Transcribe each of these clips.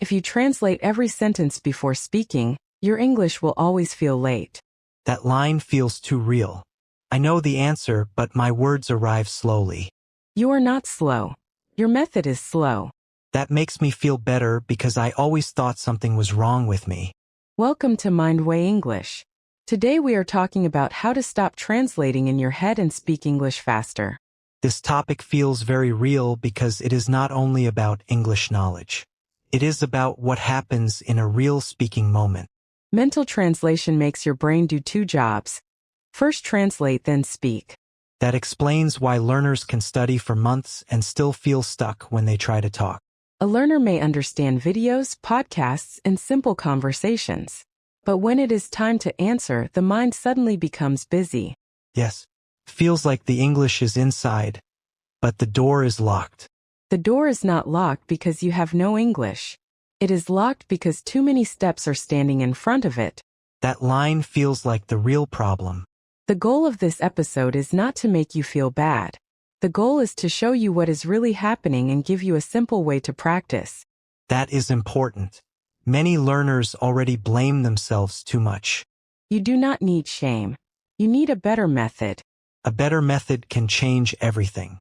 If you translate every sentence before speaking, your English will always feel late. That line feels too real. I know the answer, but my words arrive slowly. You are not slow. Your method is slow. That makes me feel better because I always thought something was wrong with me. Welcome to MindWay English. Today we are talking about how to stop translating in your head and speak English faster. This topic feels very real because it is not only about English knowledge. It is about what happens in a real speaking moment. Mental translation makes your brain do two jobs. First translate, then speak. That explains why learners can study for months and still feel stuck when they try to talk. A learner may understand videos, podcasts, and simple conversations. But when it is time to answer, the mind suddenly becomes busy. Yes, feels like the English is inside, but the door is locked. The door is not locked because you have no English. It is locked because too many steps are standing in front of it. That line feels like the real problem. The goal of this episode is not to make you feel bad. The goal is to show you what is really happening and give you a simple way to practice. That is important. Many learners already blame themselves too much. You do not need shame. You need a better method. A better method can change everything.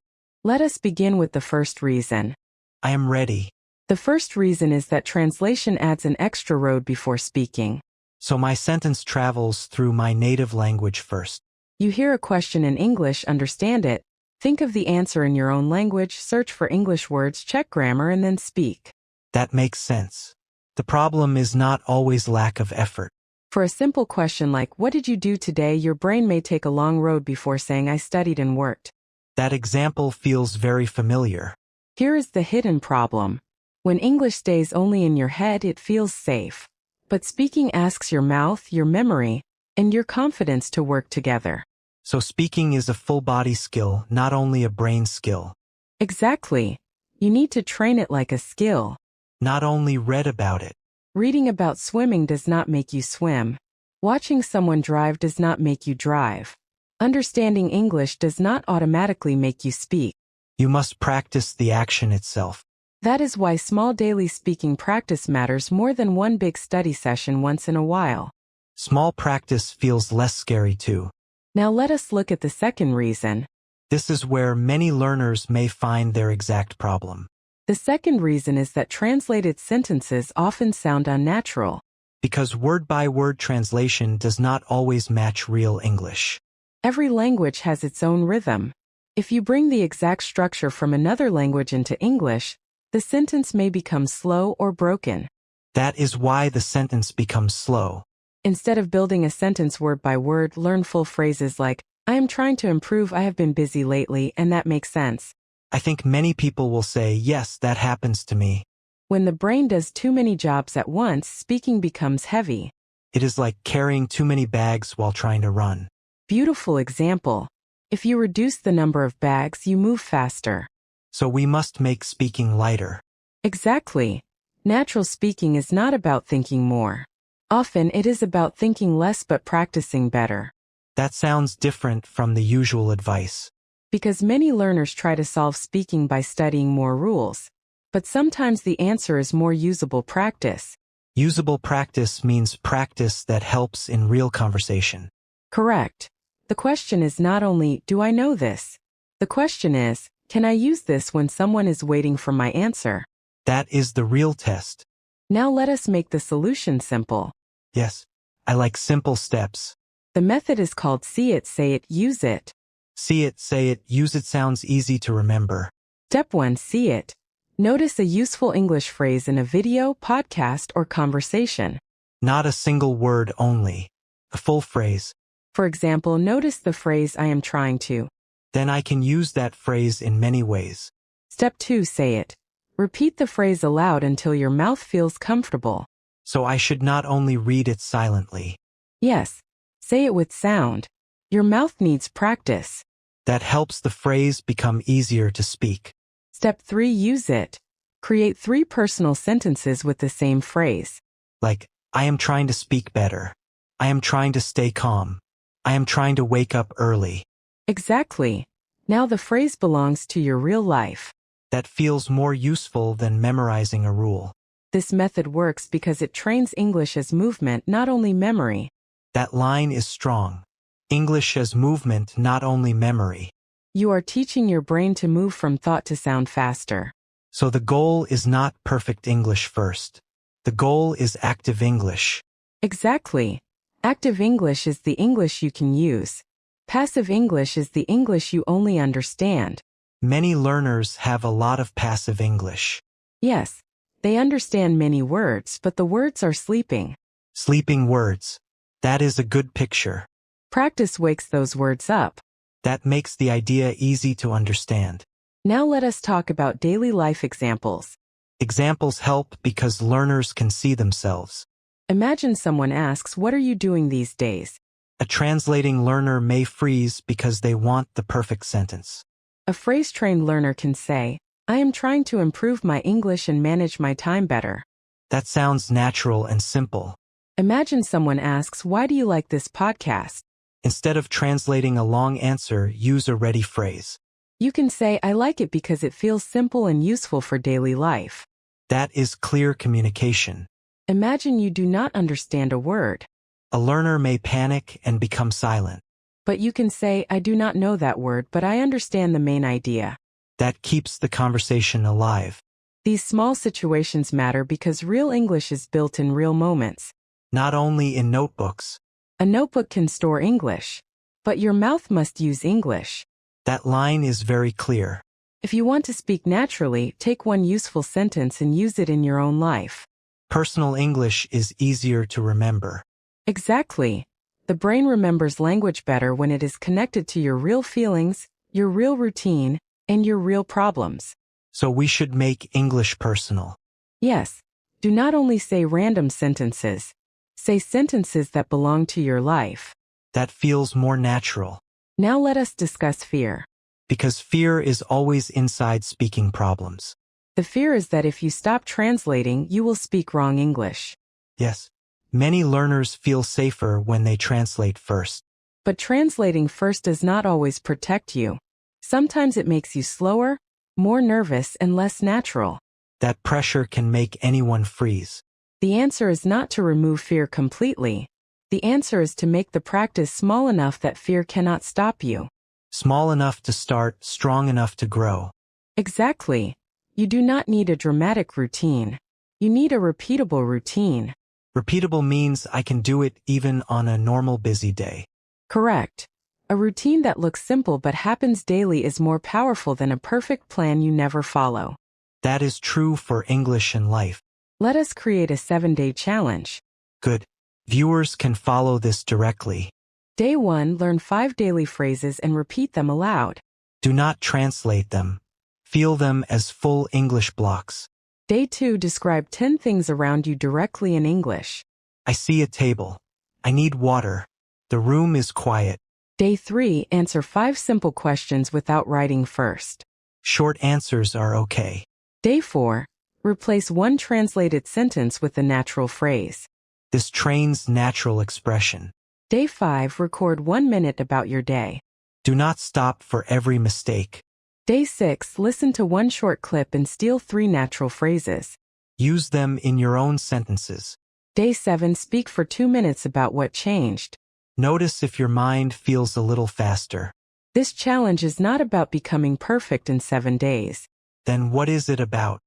Let us begin with the first reason. I am ready. The first reason is that translation adds an extra road before speaking. So my sentence travels through my native language first. You hear a question in English, understand it, think of the answer in your own language, search for English words, check grammar, and then speak. That makes sense. The problem is not always lack of effort. For a simple question like, "What did you do today?" your brain may take a long road before saying, "I studied and worked." That example feels very familiar. Here is the hidden problem. When English stays only in your head, it feels safe. But speaking asks your mouth, your memory, and your confidence to work together. So speaking is a full-body skill, not only a brain skill. Exactly. You need to train it like a skill. Not only read about it. Reading about swimming does not make you swim. Watching someone drive does not make you drive. Understanding English does not automatically make you speak. You must practice the action itself. That is why small daily speaking practice matters more than one big study session once in a while. Small practice feels less scary too. Now let us look at the second reason. This is where many learners may find their exact problem. The second reason is that translated sentences often sound unnatural. Because word-by-word translation does not always match real English. Every language has its own rhythm. If you bring the exact structure from another language into English, the sentence may become slow or broken. That is why the sentence becomes slow. Instead of building a sentence word by word, learn full phrases like, "I am trying to improve, I have been busy lately," and that makes sense. I think many people will say, yes, that happens to me. When the brain does too many jobs at once, speaking becomes heavy. It is like carrying too many bags while trying to run. Beautiful example. If you reduce the number of bags, you move faster. So we must make speaking lighter. Exactly. Natural speaking is not about thinking more. Often it is about thinking less but practicing better. That sounds different from the usual advice. Because many learners try to solve speaking by studying more rules. But sometimes the answer is more usable practice. Usable practice means practice that helps in real conversation. Correct. The question is not only, do I know this? The question is, can I use this when someone is waiting for my answer? That is the real test. Now let us make the solution simple. Yes, I like simple steps. The method is called see it, say it, use it. See it, say it, use it sounds easy to remember. Step 1. See it. Notice a useful English phrase in a video, podcast, or conversation. Not a single word only. A full phrase. For example, notice the phrase, "I am trying to." Then I can use that phrase in many ways. Step 2. Say it. Repeat the phrase aloud until your mouth feels comfortable. So I should not only read it silently. Yes. Say it with sound. Your mouth needs practice. That helps the phrase become easier to speak. Step 3. Use it. Create 3 personal sentences with the same phrase. Like, I am trying to speak better. I am trying to stay calm. I am trying to wake up early. Exactly. Now the phrase belongs to your real life. That feels more useful than memorizing a rule. This method works because it trains English as movement, not only memory. That line is strong. English as movement, not only memory. You are teaching your brain to move from thought to sound faster. So the goal is not perfect English first. The goal is active English. Exactly. Active English is the English you can use. Passive English is the English you only understand. Many learners have a lot of passive English. Yes, they understand many words, but the words are sleeping. Sleeping words. That is a good picture. Practice wakes those words up. That makes the idea easy to understand. Now let us talk about daily life examples. Examples help because learners can see themselves. Imagine someone asks, "What are you doing these days?" A translating learner may freeze because they want the perfect sentence. A phrase-trained learner can say, "I am trying to improve my English and manage my time better." That sounds natural and simple. Imagine someone asks, "Why do you like this podcast?" Instead of translating a long answer, use a ready phrase. You can say, "I like it because it feels simple and useful for daily life." That is clear communication. Imagine you do not understand a word. A learner may panic and become silent. But you can say, "I do not know that word, but I understand the main idea." That keeps the conversation alive. These small situations matter because real English is built in real moments. Not only in notebooks. A notebook can store English, but your mouth must use English. That line is very clear. If you want to speak naturally, take one useful sentence and use it in your own life. Personal English is easier to remember. Exactly. The brain remembers language better when it is connected to your real feelings, your real routine, and your real problems. So we should make English personal. Yes. Do not only say random sentences. Say sentences that belong to your life. That feels more natural. Now let us discuss fear. Because fear is always inside speaking problems. The fear is that if you stop translating, you will speak wrong English. Yes. Many learners feel safer when they translate first. But translating first does not always protect you. Sometimes it makes you slower, more nervous, and less natural. That pressure can make anyone freeze. The answer is not to remove fear completely. The answer is to make the practice small enough that fear cannot stop you. Small enough to start, strong enough to grow. Exactly. You do not need a dramatic routine. You need a repeatable routine. Repeatable means I can do it even on a normal busy day. Correct. A routine that looks simple but happens daily is more powerful than a perfect plan you never follow. That is true for English and life. Let us create a 7-day challenge. Good. Viewers can follow this directly. Day 1, learn 5 daily phrases and repeat them aloud. Do not translate them. Feel them as full English blocks. Day 2, describe 10 things around you directly in English. I see a table. I need water. The room is quiet. Day 3, answer 5 simple questions without writing first. Short answers are okay. Day 4, replace one translated sentence with a natural phrase. This trains natural expression. Day 5, record 1 minute about your day. Do not stop for every mistake. Day 6, listen to one short clip and steal 3 natural phrases. Use them in your own sentences. Day 7, speak for 2 minutes about what changed. Notice if your mind feels a little faster. This challenge is not about becoming perfect in 7 days. Then what is it about?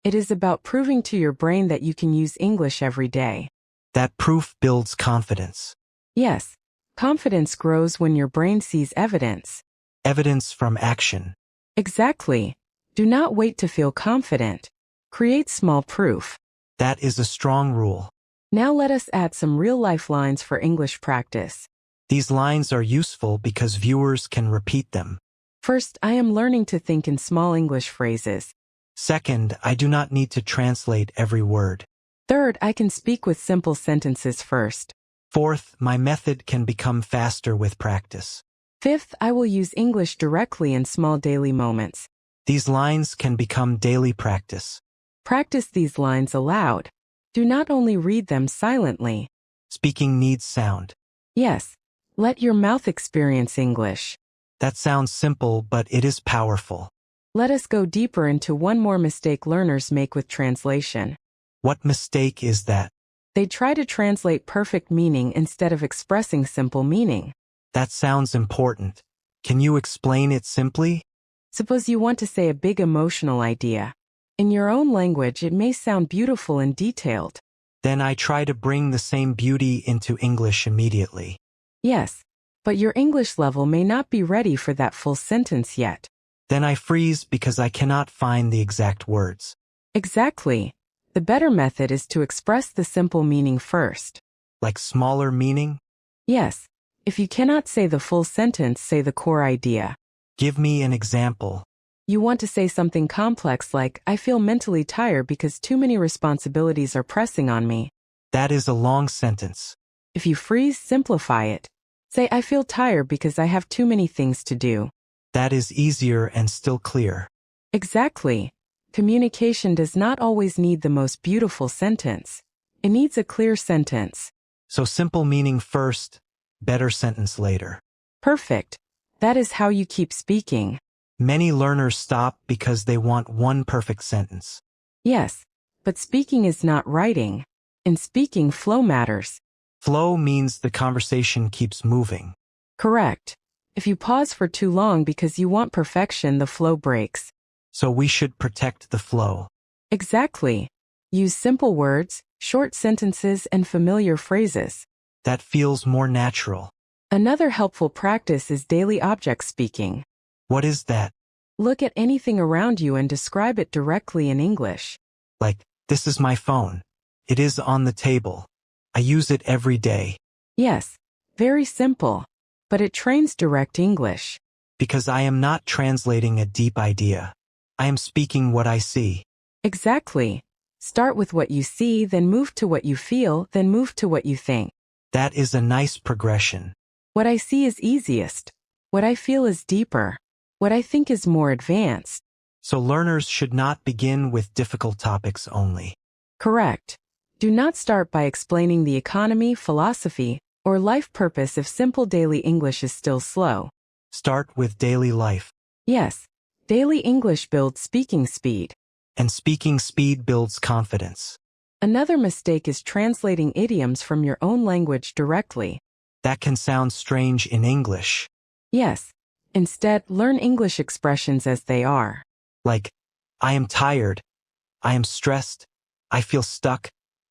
It is about proving to your brain that you can use English every day. That proof builds confidence. Yes, confidence grows when your brain sees evidence. Evidence from action. Exactly. Do not wait to feel confident. Create small proof. That is a strong rule. Now let us add some real-life lines for English practice. These lines are useful because viewers can repeat them. First, I am learning to think in small English phrases. Second, I do not need to translate every word. Third, I can speak with simple sentences first. Fourth, my method can become faster with practice. Fifth, I will use English directly in small daily moments. These lines can become daily practice. Practice these lines aloud. Do not only read them silently. Speaking needs sound. Yes. Let your mouth experience English. That sounds simple, but it is powerful. Let us go deeper into one more mistake learners make with translation. What mistake is that? They try to translate perfect meaning instead of expressing simple meaning. That sounds important. Can you explain it simply? Suppose you want to say a big emotional idea. In your own language, it may sound beautiful and detailed. Then I try to bring the same beauty into English immediately. Yes, but your English level may not be ready for that full sentence yet. Then I freeze because I cannot find the exact words. Exactly. The better method is to express the simple meaning first. Like smaller meaning? Yes. If you cannot say the full sentence, say the core idea. Give me an example. You want to say something complex like, I feel mentally tired because too many responsibilities are pressing on me. That is a long sentence. If you freeze, simplify it. Say, I feel tired because I have too many things to do. That is easier and still clear. Exactly. Communication does not always need the most beautiful sentence. It needs a clear sentence. So simple meaning first, better sentence later. Perfect. That is how you keep speaking. Many learners stop because they want one perfect sentence. Yes, but speaking is not writing. In speaking, flow matters. Flow means the conversation keeps moving. Correct. If you pause for too long because you want perfection, the flow breaks. So we should protect the flow. Exactly. Use simple words, short sentences, and familiar phrases. That feels more natural. Another helpful practice is daily object speaking. What is that? Look at anything around you and describe it directly in English. Like, this is my phone. It is on the table. I use it every day. Yes, very simple. But it trains direct English. Because I am not translating a deep idea. I am speaking what I see. Exactly. Start with what you see, then move to what you feel, then move to what you think. That is a nice progression. What I see is easiest. What I feel is deeper. What I think is more advanced. So learners should not begin with difficult topics only. Correct. Do not start by explaining the economy, philosophy, or life purpose if simple daily English is still slow. Start with daily life. Yes, daily English builds speaking speed. And speaking speed builds confidence. Another mistake is translating idioms from your own language directly. That can sound strange in English. Yes. Instead, learn English expressions as they are. Like, I am tired. I am stressed. I feel stuck.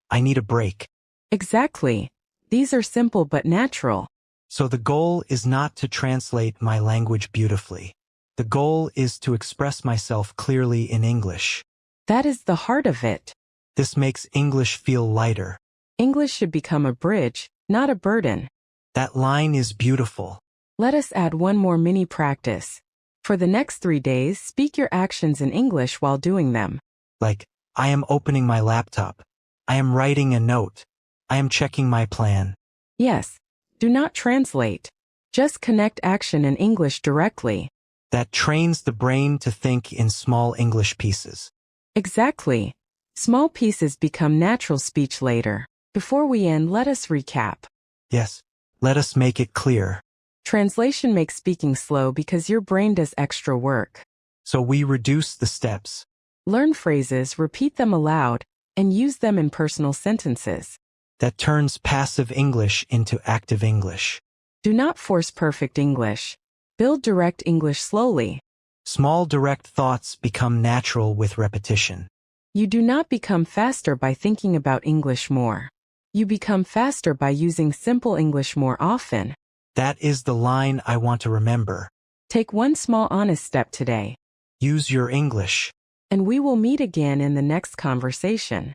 I need a break. Exactly. These are simple but natural. So the goal is not to translate my language beautifully. The goal is to express myself clearly in English. That is the heart of it. This makes English feel lighter. English should become a bridge, not a burden. That line is beautiful. Let us add one more mini practice. For the next 3 days, speak your actions in English while doing them. Like, I am opening my laptop. I am writing a note. I am checking my plan. Yes. Do not translate. Just connect action in English directly. That trains the brain to think in small English pieces. Exactly. Small pieces become natural speech later. Before we end, let us recap. Yes. Let us make it clear. Translation makes speaking slow because your brain does extra work. So we reduce the steps. Learn phrases, repeat them aloud, and use them in personal sentences. That turns passive English into active English. Do not force perfect English. Build direct English slowly. Small direct thoughts become natural with repetition. You do not become faster by thinking about English more. You become faster by using simple English more often. That is the line I want to remember. Take one small honest step today. Use your English. And we will meet again in the next conversation.